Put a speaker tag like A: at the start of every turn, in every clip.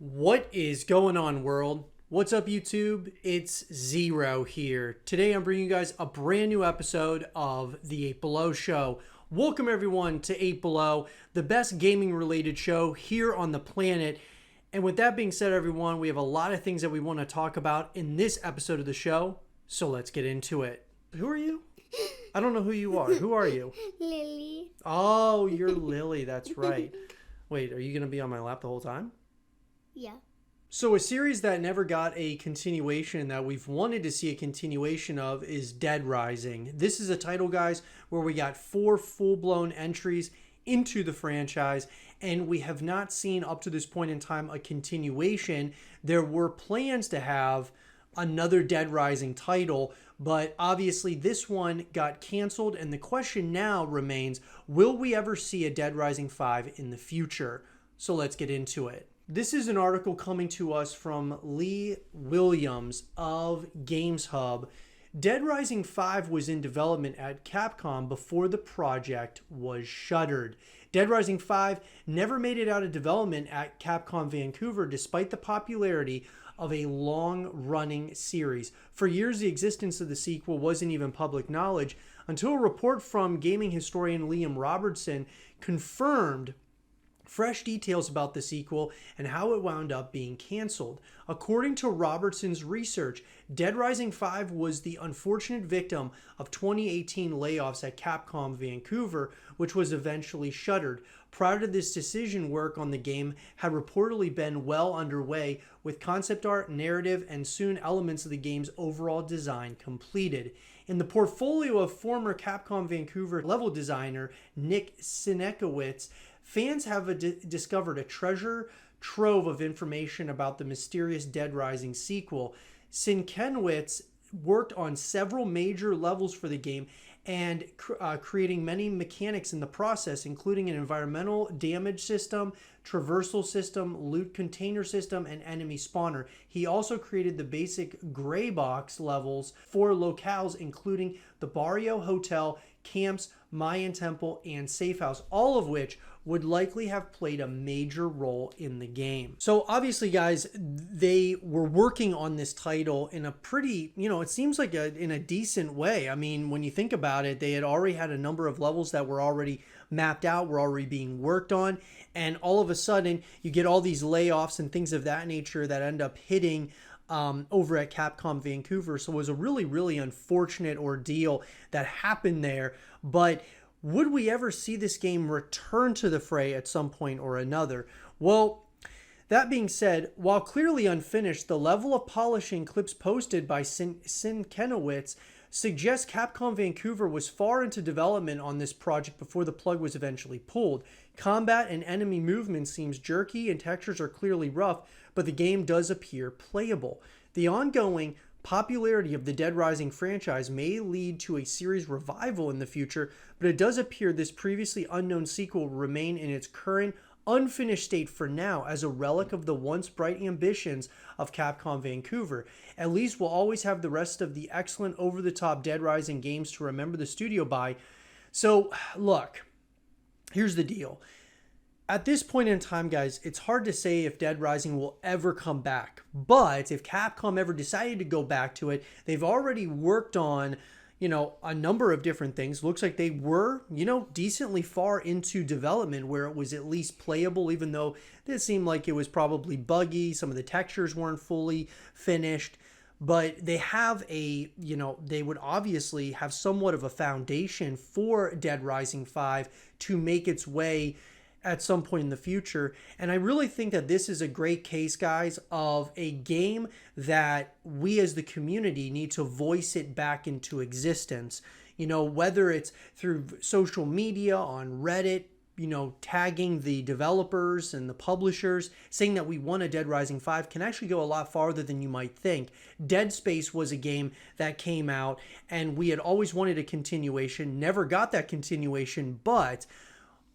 A: What is going on, world? What's up, YouTube? It's Zero here. Today I'm bringing you guys a brand new episode of the 8 Below Show. Welcome everyone to 8 Below, the best gaming related show here on the planet. And with that being said, everyone, we have a lot of things that we want to talk about in this episode of the show. So let's get into it. Who are you? I don't know who you are. Who are you?
B: Lily.
A: Oh, you're Lily. That's right. Wait, are you going to be on my lap the whole time?
B: Yeah.
A: So a series that never got a continuation that we've wanted to see a continuation of is Dead Rising. This is a title, guys, where we got 4 full-blown entries into the franchise, and we have not seen up to this point in time a continuation. There were plans to have another Dead Rising title, but obviously this one got canceled, and the question now remains, will we ever see a Dead Rising 5 in the future? So let's get into it. This is an article coming to us from Lee Williams of Games Hub. Dead Rising 5 was in development at Capcom before the project was shuttered. Dead Rising 5 never made it out of development at Capcom Vancouver despite the popularity of a long-running series. For years, the existence of the sequel wasn't even public knowledge until a report from gaming historian Liam Robertson confirmed fresh details about the sequel and how it wound up being canceled. According to Robertson's research, Dead Rising 5 was the unfortunate victim of 2018 layoffs at Capcom Vancouver, which was eventually shuttered. Prior to this decision, work on the game had reportedly been well underway, with concept art, narrative, and soon elements of the game's overall design completed. In the portfolio of former Capcom Vancouver level designer Nick Sinekowitz, fans have discovered a treasure trove of information about the mysterious Dead Rising sequel. Sinkenowitz worked on several major levels for the game and creating many mechanics in the process, including an environmental damage system, traversal system, loot container system, and enemy spawner. He also created the basic gray box levels for locales, including the Barrio Hotel, camps, Mayan Temple, and Safe House, all of which would likely have played a major role in the game. So obviously, guys, they were working on this title in a pretty, it seems like in a decent way. I mean, when you think about it, they had already had a number of levels that were already mapped out, were already being worked on, and all of a sudden you get all these layoffs and things of that nature that end up hitting over at Capcom Vancouver. So it was a really, really unfortunate ordeal that happened there. But would we ever see this game return to the fray at some point or another? Well, that being said, while clearly unfinished, the level of polishing clips posted by Sinkenowitz suggests Capcom Vancouver was far into development on this project before the plug was eventually pulled. Combat and enemy movement seems jerky and textures are clearly rough, but the game does appear playable. The ongoing popularity of the Dead Rising franchise may lead to a series revival in the future, but it does appear this previously unknown sequel will remain in its current unfinished state for now as a relic of the once bright ambitions of Capcom Vancouver. At least we'll always have the rest of the excellent over-the-top Dead Rising games to remember the studio by. So, look, here's the deal. At this point in time, guys, it's hard to say if Dead Rising will ever come back. But if Capcom ever decided to go back to it, they've already worked on, a number of different things. Looks like they were, decently far into development where it was at least playable, even though it seemed like it was probably buggy. Some of the textures weren't fully finished. But they have they would obviously have somewhat of a foundation for Dead Rising 5 to make its way at some point in the future. And I really think that this is a great case, guys, of a game that we as the community need to voice it back into existence. Whether it's through social media, on Reddit, tagging the developers and the publishers, saying that we want a Dead Rising 5 can actually go a lot farther than you might think. Dead Space was a game that came out and we had always wanted a continuation, never got that continuation, but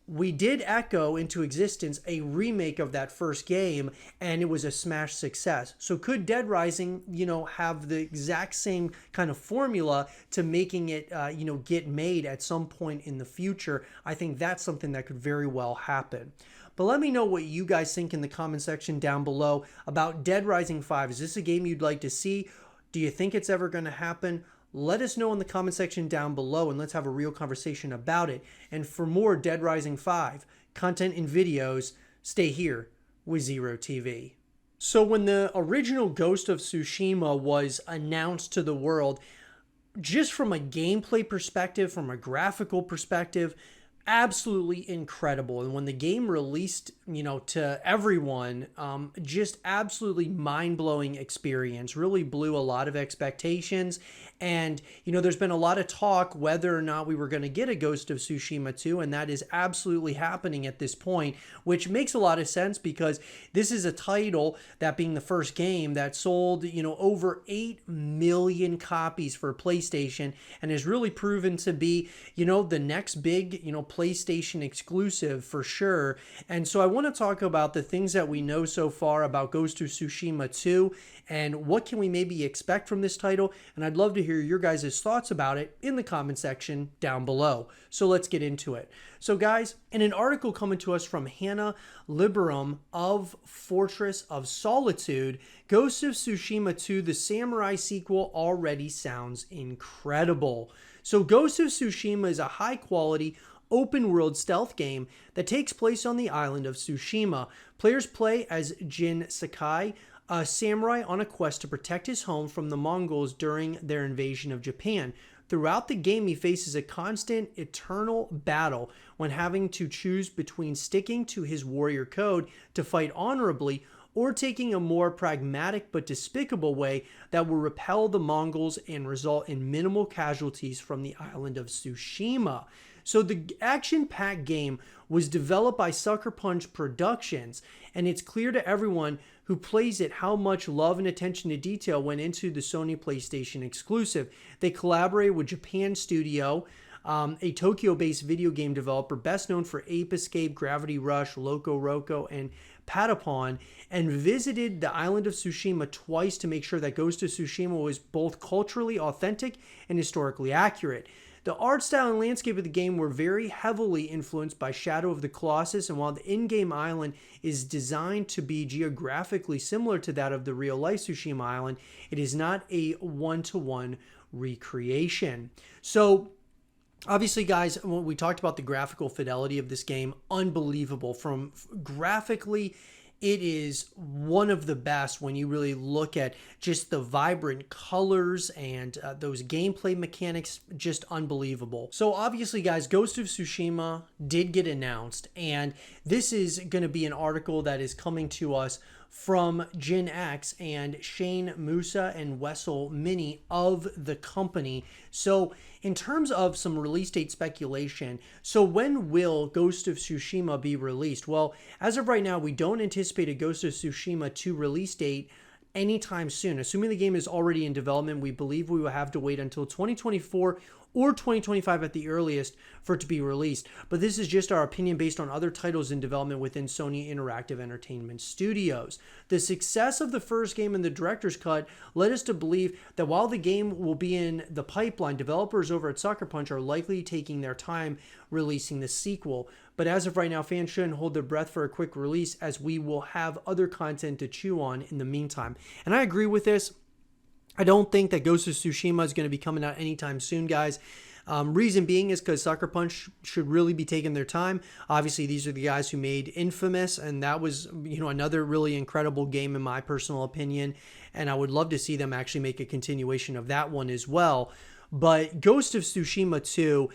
A: we did echo into existence a remake of that first game, and it was a smash success. So could Dead Rising, have the exact same kind of formula to making it, get made at some point in the future? I think that's something that could very well happen. But let me know what you guys think in the comment section down below about Dead Rising 5. Is this a game you'd like to see? Do you think it's ever going to happen? Let us know in the comment section down below, and let's have a real conversation about it. And for more Dead Rising 5 content and videos, stay here with zrotv. So when the original Ghost of Tsushima was announced to the world, just from a gameplay perspective, from a graphical perspective, absolutely incredible. And when the game released, to everyone, just absolutely mind-blowing experience, really blew a lot of expectations. And, there's been a lot of talk whether or not we were going to get a Ghost of Tsushima 2, and that is absolutely happening at this point, which makes a lot of sense because this is a title, that being the first game, that sold, over 8 million copies for PlayStation and has really proven to be, the next big, PlayStation exclusive for sure. And so I want to talk about the things that we know so far about Ghost of Tsushima 2 and what can we maybe expect from this title. And I'd love to hear your guys' thoughts about it in the comment section down below. So let's get into it. So guys, in an article coming to us from Hannah Liberum of Fortress of Solitude, Ghost of Tsushima 2, the samurai sequel, already sounds incredible. So Ghost of Tsushima is a high quality open world stealth game that takes place on the island of Tsushima. Players play as Jin Sakai, a samurai on a quest to protect his home from the Mongols during their invasion of Japan. Throughout the game, he faces a constant, eternal battle when having to choose between sticking to his warrior code to fight honorably or taking a more pragmatic but despicable way that will repel the Mongols and result in minimal casualties from the island of Tsushima. So the action-packed game was developed by Sucker Punch Productions, and it's clear to everyone who plays it how much love and attention to detail went into the Sony PlayStation exclusive. They collaborated with Japan Studio, a Tokyo-based video game developer best known for Ape Escape, Gravity Rush, Loco Roco, and Patapon, and visited the island of Tsushima twice to make sure that Ghost of Tsushima was both culturally authentic and historically accurate. The art style and landscape of the game were very heavily influenced by Shadow of the Colossus, and while the in-game island is designed to be geographically similar to that of the real-life Tsushima island, it is not a one-to-one recreation. So obviously, guys, when we talked about the graphical fidelity of this game, unbelievable. From graphically, it is one of the best when you really look at just the vibrant colors and those gameplay mechanics, just unbelievable. So obviously, guys, Ghost of Tsushima did get announced, and this is going to be an article that is coming to us from Gen X and Shane Musa and Wessel Mini of the company. So in terms of some release date speculation, so when will Ghost of Tsushima be released? Well, as of right now, we don't anticipate a Ghost of Tsushima 2 release date anytime soon. Assuming the game is already in development, we believe we will have to wait until 2024 or 2025 at the earliest for it to be released. But this is just our opinion based on other titles in development within Sony Interactive Entertainment Studios. The success of the first game in the director's cut led us to believe that while the game will be in the pipeline, developers over at Sucker Punch are likely taking their time releasing the sequel. But as of right now, fans shouldn't hold their breath for a quick release, as we will have other content to chew on in the meantime. And I agree with this. I don't think that Ghost of Tsushima is going to be coming out anytime soon, guys. Reason being is because Sucker Punch should really be taking their time. Obviously, these are the guys who made Infamous, and that was, another really incredible game in my personal opinion. And I would love to see them actually make a continuation of that one as well. But Ghost of Tsushima 2,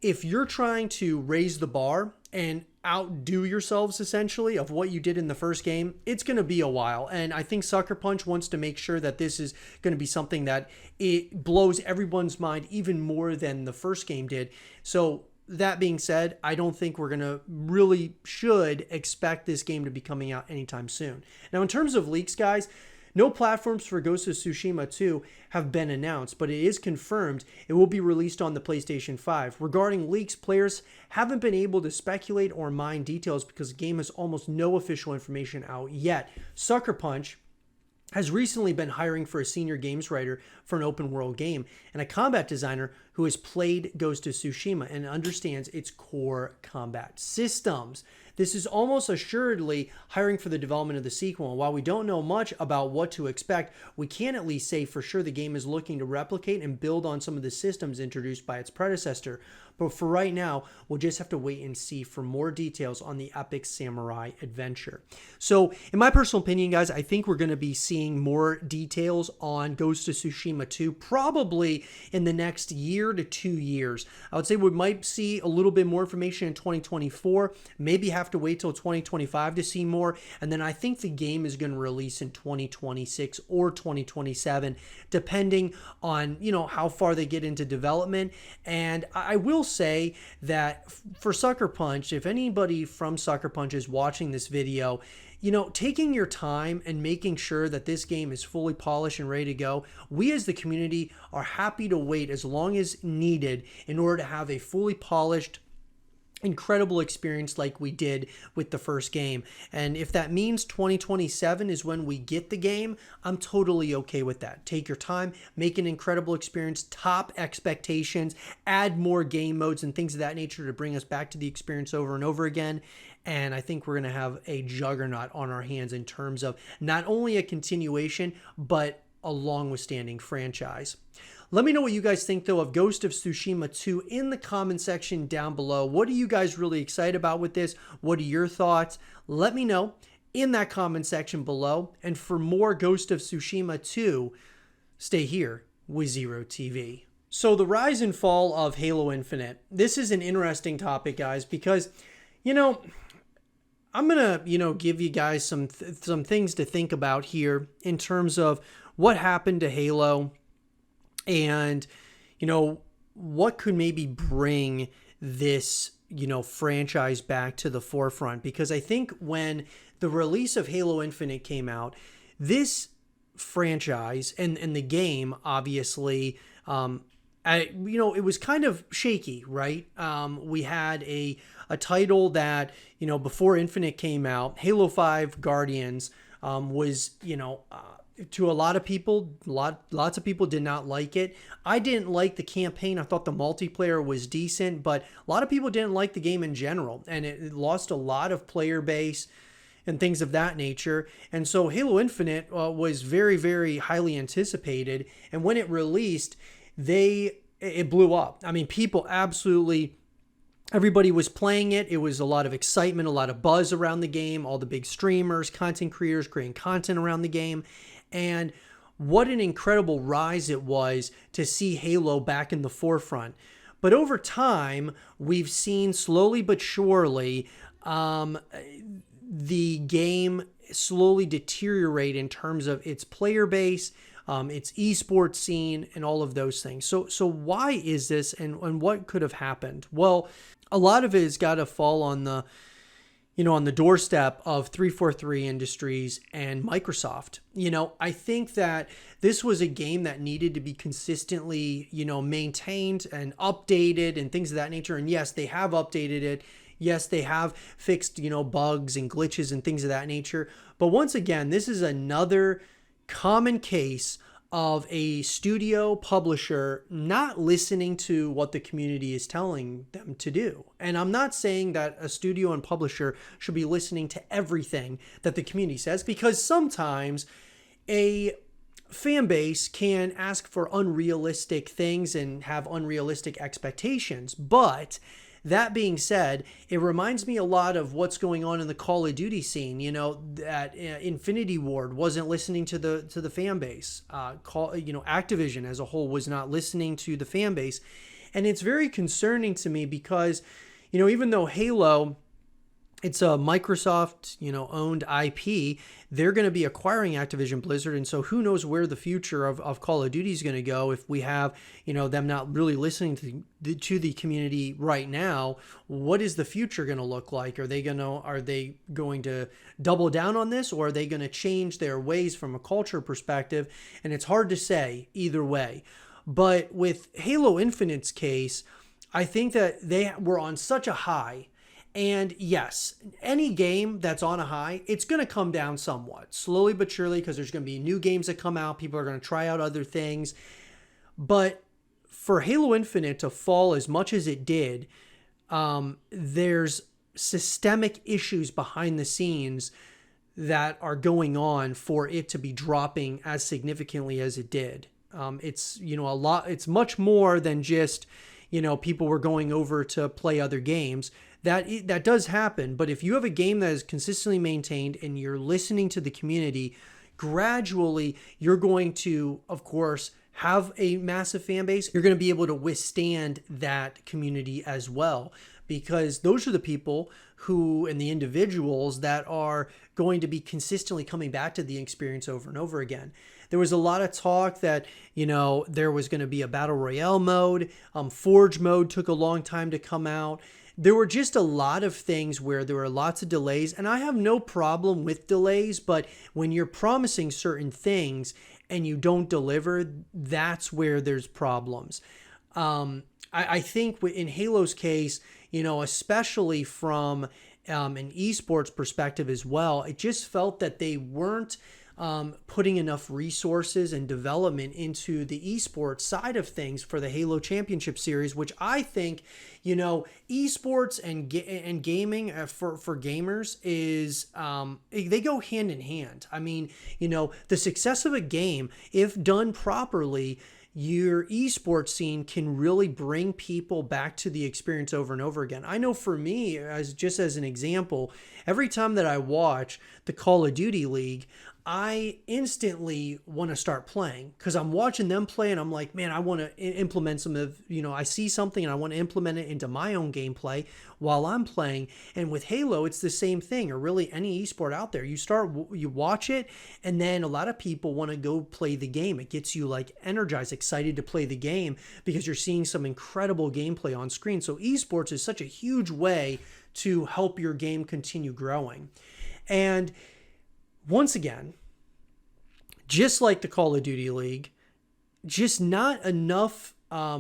A: if you're trying to raise the bar and outdo yourselves essentially of what you did in the first game, it's going to be a while. And I think Sucker Punch wants to make sure that this is going to be something that it blows everyone's mind even more than the first game did. So that being said, I don't think we're going to should expect this game to be coming out anytime soon. Now, in terms of leaks, guys, no platforms for Ghost of Tsushima 2 have been announced, but it is confirmed it will be released on the PlayStation 5. Regarding leaks, players haven't been able to speculate or mine details because the game has almost no official information out yet. Sucker Punch has recently been hiring for a senior games writer for an open world game and a combat designer who has played Ghost of Tsushima and understands its core combat systems. this is almost assuredly hiring for the development of the sequel. And while we don't know much about what to expect, we can at least say for sure the game is looking to replicate and build on some of the systems introduced by its predecessor. But for right now, we'll just have to wait and see for more details on the epic samurai adventure. So, in my personal opinion, guys, I think we're going to be seeing more details on Ghost of Tsushima 2 probably in the next year to 2 years. I would say we might see a little bit more information in 2024, maybe have to wait till 2025 to see more, and then I think the game is going to release in 2026 or 2027, depending on, how far they get into development. And I will say that for Sucker Punch, if anybody from Sucker Punch is watching this video, taking your time and making sure that this game is fully polished and ready to go, we as the community are happy to wait as long as needed in order to have a fully polished, incredible experience like we did with the first game. And if that means 2027 is when we get the game, I'm totally okay with that. Take your time, make an incredible experience, top expectations, add more game modes and things of that nature to bring us back to the experience over and over again. And I think we're going to have a juggernaut on our hands in terms of not only a continuation, but a long-withstanding franchise. Let me know what you guys think, though, of Ghost of Tsushima 2 in the comment section down below. What are you guys really excited about with this? What are your thoughts? Let me know in that comment section below. And for more Ghost of Tsushima 2, stay here with zrotv. So the rise and fall of Halo Infinite. This is an interesting topic, guys, because, I'm going to, give you guys some things to think about here in terms of what happened to Halo and, what could maybe bring this, franchise back to the forefront. Because I think when the release of Halo Infinite came out, this franchise and the game, obviously, it was kind of shaky, right? We had a title that, before Infinite came out, Halo 5 Guardians was, to a lot of people, lots of people did not like it. I didn't like the campaign. I thought the multiplayer was decent, but a lot of people didn't like the game in general, and it lost a lot of player base and things of that nature. And so Halo Infinite was very, very highly anticipated, and when it released, it blew up. I mean, people absolutely... Everybody was playing it. It was a lot of excitement, a lot of buzz around the game, all the big streamers, content creators creating content around the game. And what an incredible rise it was to see Halo back in the forefront. But over time, we've seen slowly but surely the game slowly deteriorate in terms of its player base, its esports scene, and all of those things. So why is this, and what could have happened? Well, a lot of it has got to fall on the, on the doorstep of 343 Industries and Microsoft. I think that this was a game that needed to be consistently, maintained and updated and things of that nature. And yes, they have updated it. Yes, they have fixed, bugs and glitches and things of that nature. But once again, this is another common case of a studio publisher not listening to what the community is telling them to do. And I'm not saying that a studio and publisher should be listening to everything that the community says, because sometimes a fan base can ask for unrealistic things and have unrealistic expectations. But that being said, it reminds me a lot of what's going on in the Call of Duty scene. That Infinity Ward wasn't listening to the fan base. Activision as a whole was not listening to the fan base, and it's very concerning to me because, even though Halo, it's a Microsoft, owned IP, they're going to be acquiring Activision Blizzard. And so who knows where the future of Call of Duty is going to go if we have, them not really listening to the community right now. What is the future going to look like? Are they going to double down on this, or are they going to change their ways from a culture perspective? And it's hard to say either way. But with Halo Infinite's case, I think that they were on such a high. And yes, any game that's on a high, it's going to come down somewhat, slowly but surely, because there's going to be new games that come out. People are going to try out other things. But for Halo Infinite to fall as much as it did, there's systemic issues behind the scenes that are going on for it to be dropping as significantly as it did. It's, a lot, it's much more than just, people were going over to play other games. That does happen. But if you have a game that is consistently maintained and you're listening to the community, gradually you're going to, of course, have a massive fan base. You're going to be able to withstand that community as well, because those are the people who and the individuals that are going to be consistently coming back to the experience over and over again. There was a lot of talk that, there was going to be a battle royale mode. Forge mode took a long time to come out. There were just a lot of things where there were lots of delays, and I have no problem with delays, but when you're promising certain things and you don't deliver, that's where there's problems. I think in Halo's case, especially from an esports perspective as well, it just felt that they weren't putting enough resources and development into the esports side of things for the Halo Championship Series, which I think, esports and gaming for gamers is they go hand in hand. I mean, the success of a game, if done properly, your esports scene can really bring people back to the experience over and over again. I know for me, as an example, every time that I watch the Call of Duty League, I instantly want to start playing because I'm watching them play and I'm like, man, I want to implement some of, I see something and I want to implement it into my own gameplay while I'm playing. And with Halo, it's the same thing, or really any esport out there. You watch it, and then a lot of people want to go play the game. It gets you like energized, excited to play the game because you're seeing some incredible gameplay on screen. So esports is such a huge way to help your game continue growing. And once again, just like the Call of Duty League, just not enough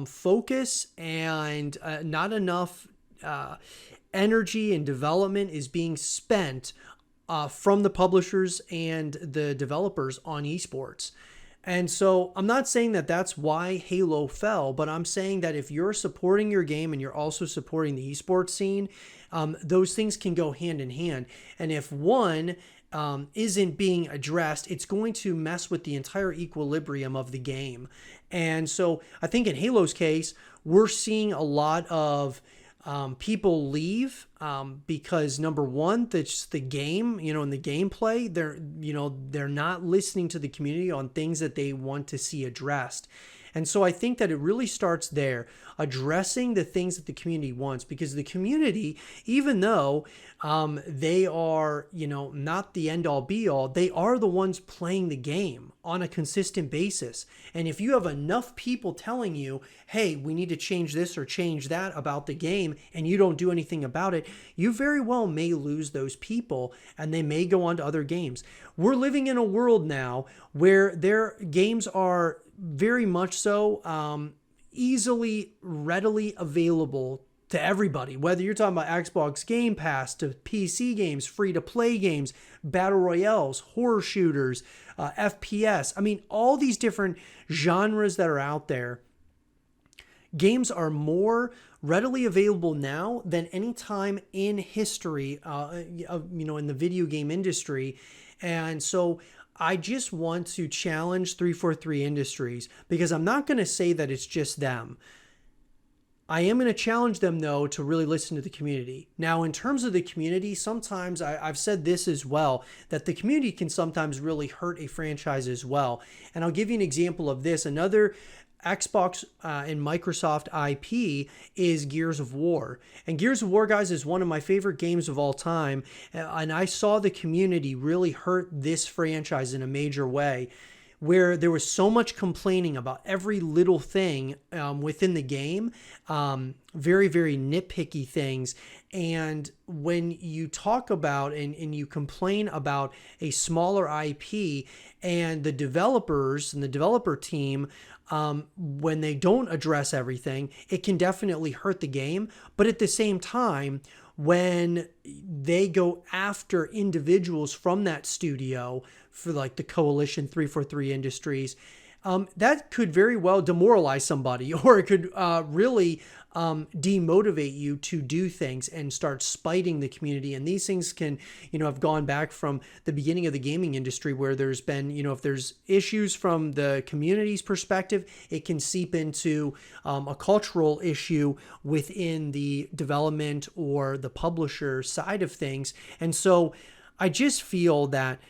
A: focus and not enough energy and development is being spent from the publishers and the developers on esports. And so I'm not saying that that's why Halo fell, but I'm saying that if you're supporting your game and you're also supporting the esports scene, those things can go hand in hand. And if one isn't being addressed, it's going to mess with the entire equilibrium of the game. And so I think in Halo's case, we're seeing a lot of people leave because number one, that's the game, in the gameplay, they're not listening to the community on things that they want to see addressed. And so I think that it really starts there, addressing the things that the community wants, because the community, even though they are, not the end all be all, they are the ones playing the game on a consistent basis. And if you have enough people telling you, hey, we need to change this or change that about the game, and you don't do anything about it, you very well may lose those people and they may go on to other games. We're living in a world now where their games are very much so easily, readily available to everybody, whether you're talking about Xbox Game Pass to PC games, free-to-play games, battle royales, horror shooters, FPS. I mean, all these different genres that are out there. Games are more readily available now than any time in history, in the video game industry. And so I just want to challenge 343 Industries, because I'm not going to say that it's just them. I am going to challenge them, though, to really listen to the community. Now, in terms of the community, sometimes I've said this as well, that the community can sometimes really hurt a franchise as well. And I'll give you an example of this. Another Xbox and Microsoft IP is Gears of War. And Gears of War, guys, is one of my favorite games of all time. And I saw the community really hurt this franchise in a major way, where there was so much complaining about every little thing within the game, very, very nitpicky things. And when you talk about and you complain about a smaller IP and the developers and the developer team, when they don't address everything, it can definitely hurt the game. But at the same time, when they go after individuals from that studio, for like the Coalition 343 Industries, that could very well demoralize somebody, or it could really demotivate you to do things and start spiting the community. And these things can, have gone back from the beginning of the gaming industry, where there's been, if there's issues from the community's perspective, it can seep into a cultural issue within the development or the publisher side of things. And so I just feel that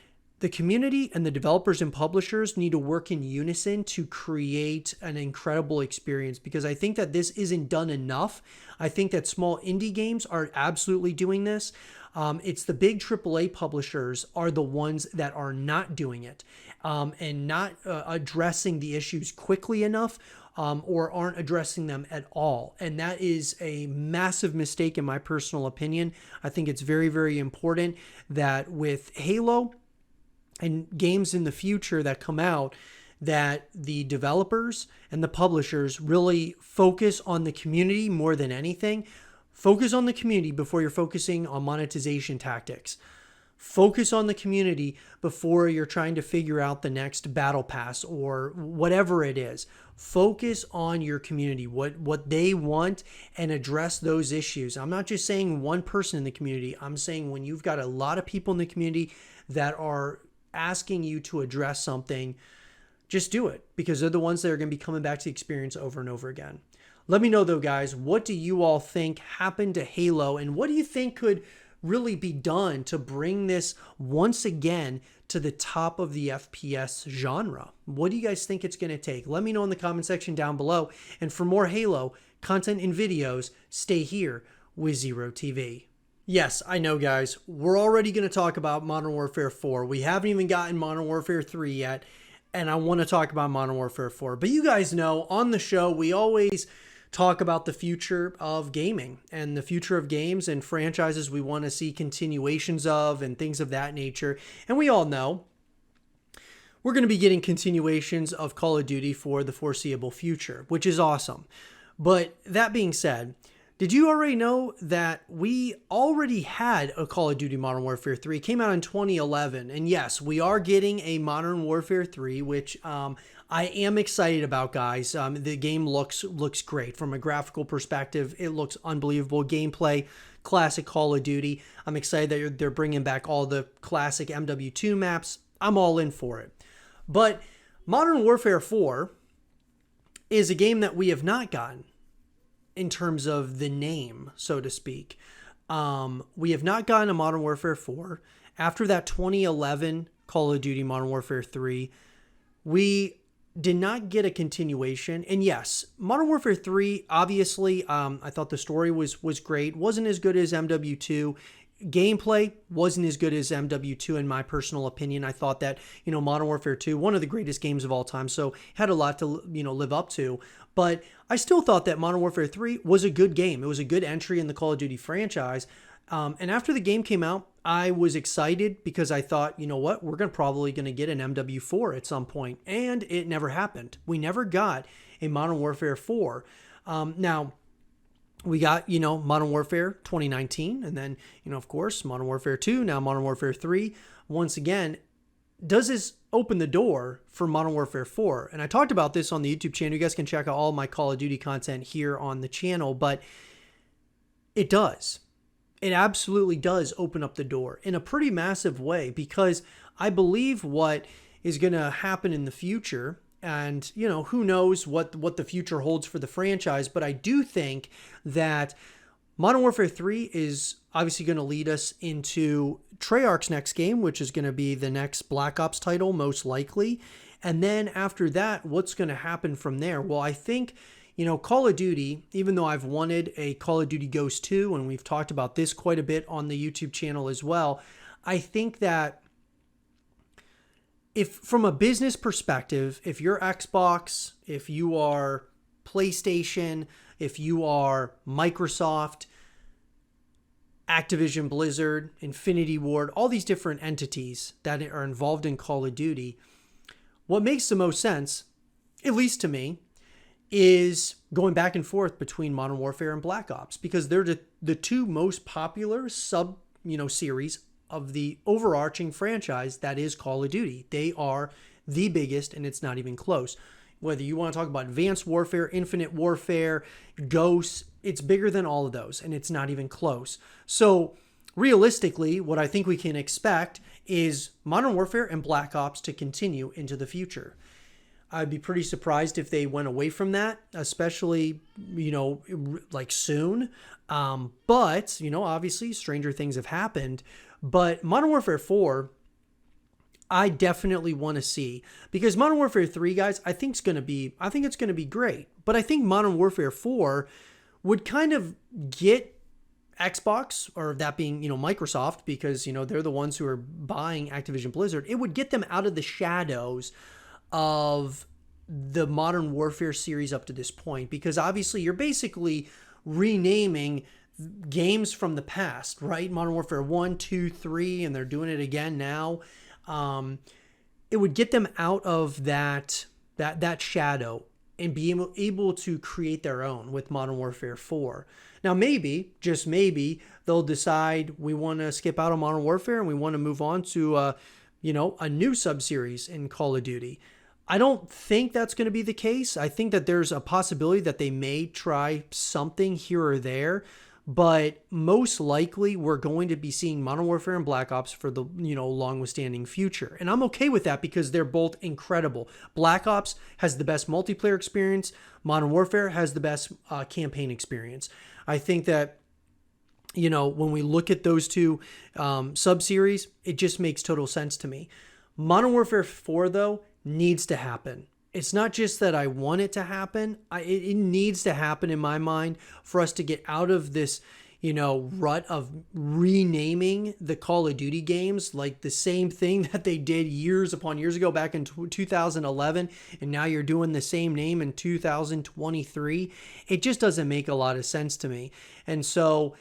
A: the community and the developers and publishers need to work in unison to create an incredible experience, because I think that this isn't done enough. I think that small indie games are absolutely doing this. It's the big AAA publishers are the ones that are not doing it, and not addressing the issues quickly enough, or aren't addressing them at all. And that is a massive mistake in my personal opinion. I think it's very, very important that with Halo and games in the future that come out, that the developers and the publishers really focus on the community more than anything. Focus on the community before you're focusing on monetization tactics. Focus on the community before you're trying to figure out the next battle pass or whatever it is. Focus on your community, what they want, and address those issues. I'm not just saying one person in the community. I'm saying when you've got a lot of people in the community that are asking you to address something, just do it, because they're the ones that are going to be coming back to the experience over and over again. Let me know though, guys, what do you all think happened to Halo, and what do you think could really be done to bring this once again to the top of the FPS genre? What do you guys think it's going to take? Let me know in the comment section down below. And for more Halo content and videos, stay here with zrotv. Yes, I know, guys. We're already going to talk about Modern Warfare 4. We haven't even gotten Modern Warfare 3 yet, and I want to talk about Modern Warfare 4. But you guys know, on the show, we always talk about the future of gaming and the future of games and franchises we want to see continuations of and things of that nature. And we all know we're going to be getting continuations of Call of Duty for the foreseeable future, which is awesome. But that being said, did you already know that we already had a Call of Duty Modern Warfare 3? It came out in 2011. And yes, we are getting a Modern Warfare 3, which I am excited about, guys. The game looks great. From a graphical perspective, it looks unbelievable. Gameplay, classic Call of Duty. I'm excited that they're bringing back all the classic MW2 maps. I'm all in for it. But Modern Warfare 4 is a game that we have not gotten in terms of the name, so to speak. We have not gotten a Modern Warfare 4. After that 2011 Call of Duty Modern Warfare 3, we did not get a continuation. And yes, Modern Warfare 3, obviously, I thought the story was great. Wasn't as good as MW2. Gameplay wasn't as good as MW2 in my personal opinion. I thought that, Modern Warfare 2, one of the greatest games of all time, so had a lot to, live up to. But I still thought that Modern Warfare 3 was a good game. It was a good entry in the Call of Duty franchise. And after the game came out, I was excited because I thought, you know what, we're probably going to get an MW4 at some point. And it never happened. We never got a Modern Warfare 4. Now, we got, Modern Warfare 2019, and then, of course, Modern Warfare 2, now Modern Warfare 3. Once again, does this open the door for Modern Warfare 4? And I talked about this on the YouTube channel. You guys can check out all my Call of Duty content here on the channel, but it does. It absolutely does open up the door in a pretty massive way, because I believe what is going to happen in the future, and, who knows what the future holds for the franchise, but I do think that Modern Warfare 3 is obviously going to lead us into Treyarch's next game, which is going to be the next Black Ops title, most likely. And then after that, what's going to happen from there? Well, I think, Call of Duty, even though I've wanted a Call of Duty Ghost 2, and we've talked about this quite a bit on the YouTube channel as well, I think that if from a business perspective, if you're Xbox, if you are PlayStation, if you are Microsoft, Activision Blizzard, Infinity Ward, all these different entities that are involved in Call of Duty, what makes the most sense, at least to me, is going back and forth between Modern Warfare and Black Ops, because they're the two most popular series of the overarching franchise that is Call of Duty. They are the biggest, and it's not even close. Whether you want to talk about Advanced Warfare, Infinite Warfare, Ghosts, it's bigger than all of those, and it's not even close. So realistically, what I think we can expect is Modern Warfare and Black Ops to continue into the future. I'd be pretty surprised if they went away from that, especially, like soon. But, obviously stranger things have happened. But Modern Warfare 4, I definitely want to see, because Modern Warfare 3, guys, I think it's going to be great. But I think Modern Warfare 4 would kind of get Xbox, or that being, Microsoft, because, they're the ones who are buying Activision Blizzard. It would get them out of the shadows of the Modern Warfare series up to this point, because obviously you're basically renaming games from the past, right? Modern Warfare 1, 2, 3, and they're doing it again now. It would get them out of that shadow and be able to create their own with Modern Warfare 4. Now, maybe, just maybe, they'll decide we want to skip out on Modern Warfare and we want to move on to a new sub-series in Call of Duty. I don't think that's going to be the case. I think that there's a possibility that they may try something here or there, but most likely we're going to be seeing Modern Warfare and Black Ops for the, long withstanding future. And I'm okay with that because they're both incredible. Black Ops has the best multiplayer experience. Modern Warfare has the best campaign experience. I think that, when we look at those two sub-series, it just makes total sense to me. Modern Warfare 4, though, needs to happen. It's not just that I want it to happen. It needs to happen in my mind for us to get out of this, rut of renaming the Call of Duty games like the same thing that they did years upon years ago back in 2011. And now you're doing the same name in 2023. It just doesn't make a lot of sense to me. And so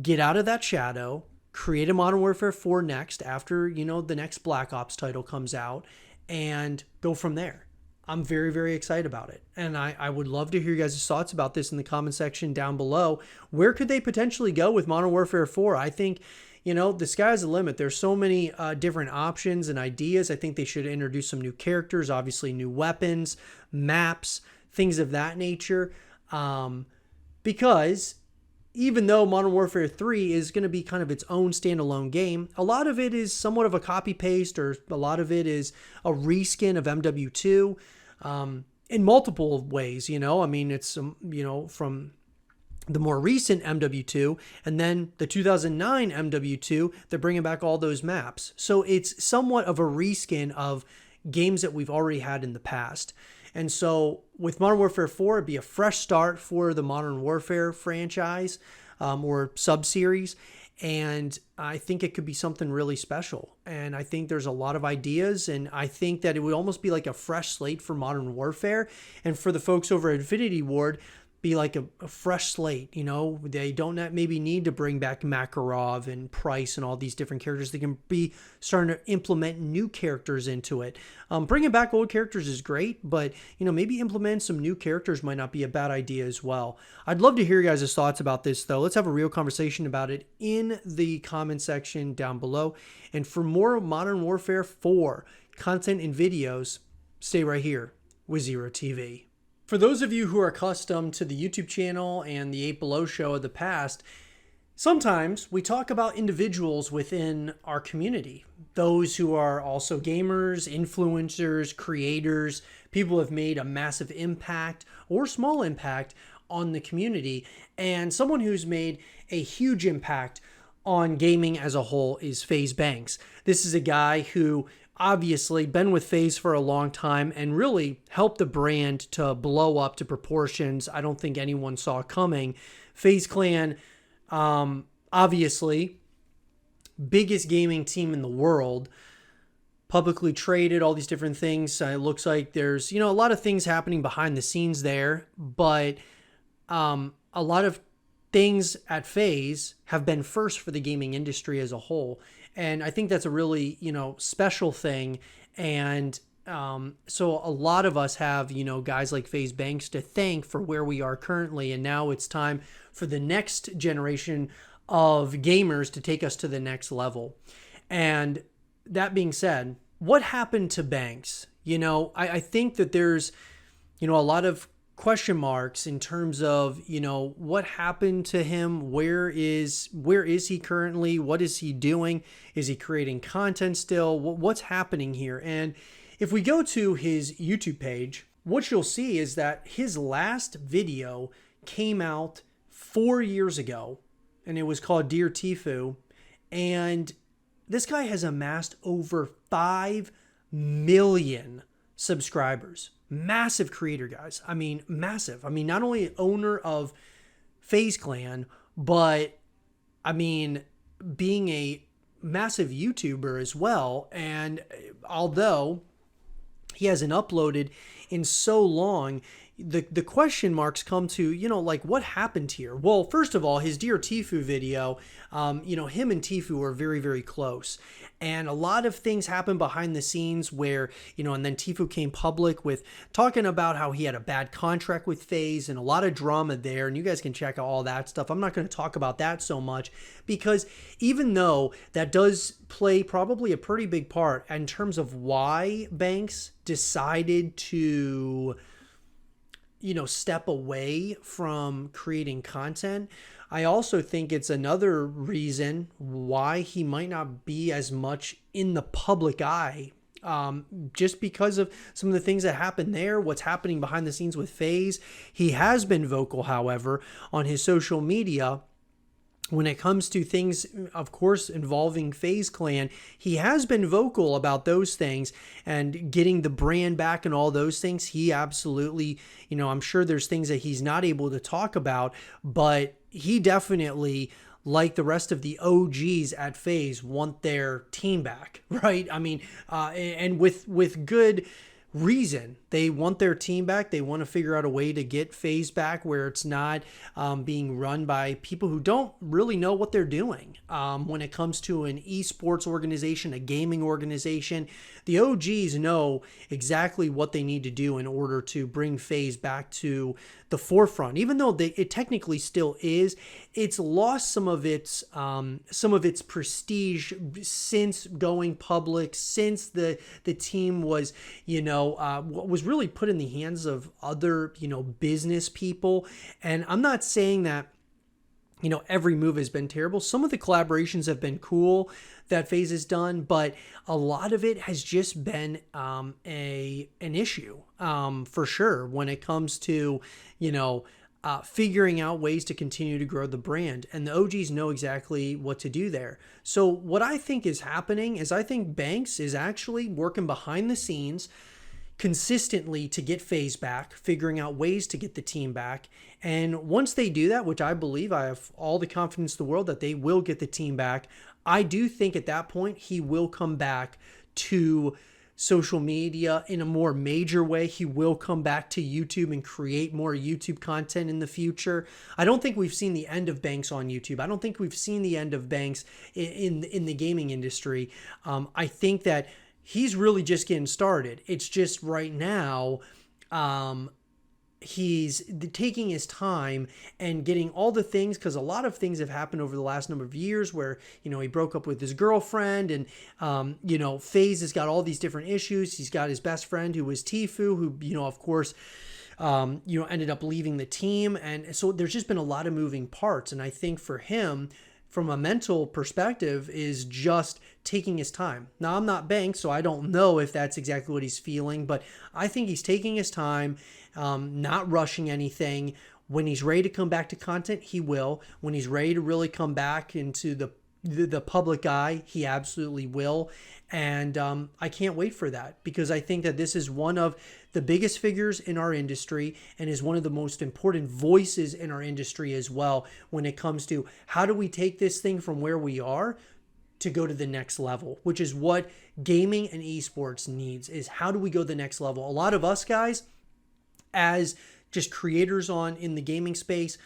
A: get out of that shadow, create a Modern Warfare 4 next after, the next Black Ops title comes out, and go from there. I'm very, very excited about it. And I would love to hear you guys' thoughts about this in the comment section down below. Where could they potentially go with Modern Warfare 4? I think, the sky's the limit. There's so many different options and ideas. I think they should introduce some new characters, obviously new weapons, maps, things of that nature. Because even though Modern Warfare 3 is going to be kind of its own standalone game, a lot of it is somewhat of a copy-paste, or a lot of it is a reskin of MW2 in multiple ways, it's, from the more recent MW2 and then the 2009 MW2, they're bringing back all those maps. So it's somewhat of a reskin of games that we've already had in the past. And so with Modern Warfare 4, it'd be a fresh start for the Modern Warfare franchise or sub-series. And I think it could be something really special. And I think there's a lot of ideas. And I think that it would almost be like a fresh slate for Modern Warfare. And for the folks over at Infinity Ward, be like a fresh slate. They don't maybe need to bring back Makarov and Price and all these different characters. They can be starting to implement new characters into it. Bringing back old characters is great, but maybe implement some new characters might not be a bad idea as well. I'd love to hear your guys' thoughts about this, though. Let's have a real conversation about it in the comment section down below. And for more Modern Warfare 4 content and videos, stay right here with zrotv. For those of you who are accustomed to the YouTube channel and the 8 Below show of the past, sometimes we talk about individuals within our community. Those who are also gamers, influencers, creators, people who have made a massive impact or small impact on the community. And someone who's made a huge impact on gaming as a whole is FaZe Banks. This is a guy who obviously been with FaZe for a long time and really helped the brand to blow up to proportions I don't think anyone saw coming. FaZe Clan, obviously, biggest gaming team in the world, publicly traded, all these different things. It looks like there's, a lot of things happening behind the scenes there, but a lot of things at FaZe have been first for the gaming industry as a whole. And I think that's a really, special thing. And so a lot of us have, guys like FaZe Banks to thank for where we are currently. And now it's time for the next generation of gamers to take us to the next level. And that being said, what happened to Banks? I think that there's, a lot of question marks in terms of, what happened to him? Where is he currently? What is he doing? Is he creating content still? What's happening here? And if we go to his YouTube page, what you'll see is that his last video came out 4 years ago, and it was called Dear Tfue. And this guy has amassed over 5 million subscribers. Massive creator, guys. I mean, massive. I mean, not only owner of FaZe Clan, but I mean, being a massive YouTuber as well. And although he hasn't uploaded in so long, the question marks come to, like, what happened here? Well, first of all, his Dear Tfue video, him and Tfue were very, very close. And a lot of things happened behind the scenes where, and then Tfue came public with talking about how he had a bad contract with FaZe and a lot of drama there. And you guys can check out all that stuff. I'm not going to talk about that so much because even though that does play probably a pretty big part in terms of why Banks decided to step away from creating content, I also think it's another reason why he might not be as much in the public eye, just because of some of the things that happen there, what's happening behind the scenes with FaZe. He has been vocal, however, on his social media when it comes to things, of course, involving FaZe Clan. He has been vocal about those things and getting the brand back and all those things. He absolutely, I'm sure there's things that he's not able to talk about, but he definitely, like the rest of the OGs at FaZe, want their team back, right? I mean, and with good reason. They want their team back. They want to figure out a way to get FaZe back where it's not being run by people who don't really know what they're doing. When it comes to an esports organization, a gaming organization, the OGs know exactly what they need to do in order to bring FaZe back to the forefront. Even though it technically still is, it's lost some of its prestige since going public, since the team was was really put in the hands of other business people. And I'm not saying that every move has been terrible. Some of the collaborations have been cool that FaZe has done, but a lot of it has just been an issue for sure when it comes to figuring out ways to continue to grow the brand. And the OGs know exactly what to do there. So what I think is happening is I think Banks is actually working behind the scenes consistently to get FaZe back, figuring out ways to get the team back. And once they do that, which I believe, I have all the confidence in the world that they will get the team back, I do think at that point he will come back to social media in a more major way. He will come back to YouTube and create more YouTube content in the future. I don't think we've seen the end of Banks on YouTube. I don't think we've seen the end of Banks in the gaming industry. I think that he's really just getting started. It's just right now, he's taking his time and getting all the things, because a lot of things have happened over the last number of years where, he broke up with his girlfriend and, FaZe has got all these different issues. He's got his best friend who was Tfue, who, of course, ended up leaving the team. And so there's just been a lot of moving parts. And I think for him, from a mental perspective, is just taking his time. Now, I'm not Banks, so I don't know if that's exactly what he's feeling, but I think he's taking his time, not rushing anything. When he's ready to come back to content, he will. When he's ready to really come back into the public eye, he absolutely will. And I can't wait for that, because I think that this is one of the biggest figures in our industry and is one of the most important voices in our industry as well when it comes to how do we take this thing from where we are to go to the next level, which is what gaming and esports needs, is how do we go to the next level? A lot of us guys, as just creators in the gaming space,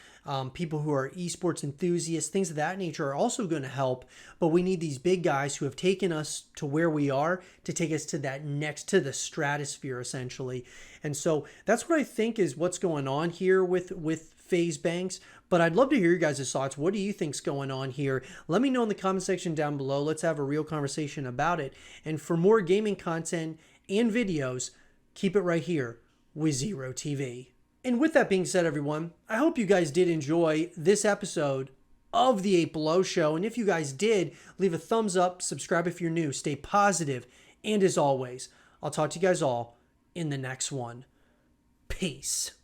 A: people who are esports enthusiasts, things of that nature, are also going to help. But we need these big guys who have taken us to where we are to take us to to the stratosphere, essentially. And so that's what I think is what's going on here with FaZe Banks. But I'd love to hear your guys' thoughts. What do you think's going on here? Let me know in the comment section down below. Let's have a real conversation about it. And for more gaming content and videos, keep it right here with zrotv. And with that being said, everyone, I hope you guys did enjoy this episode of the 8 Below Show. And if you guys did, leave a thumbs up, subscribe if you're new, stay positive, and as always, I'll talk to you guys all in the next one. Peace.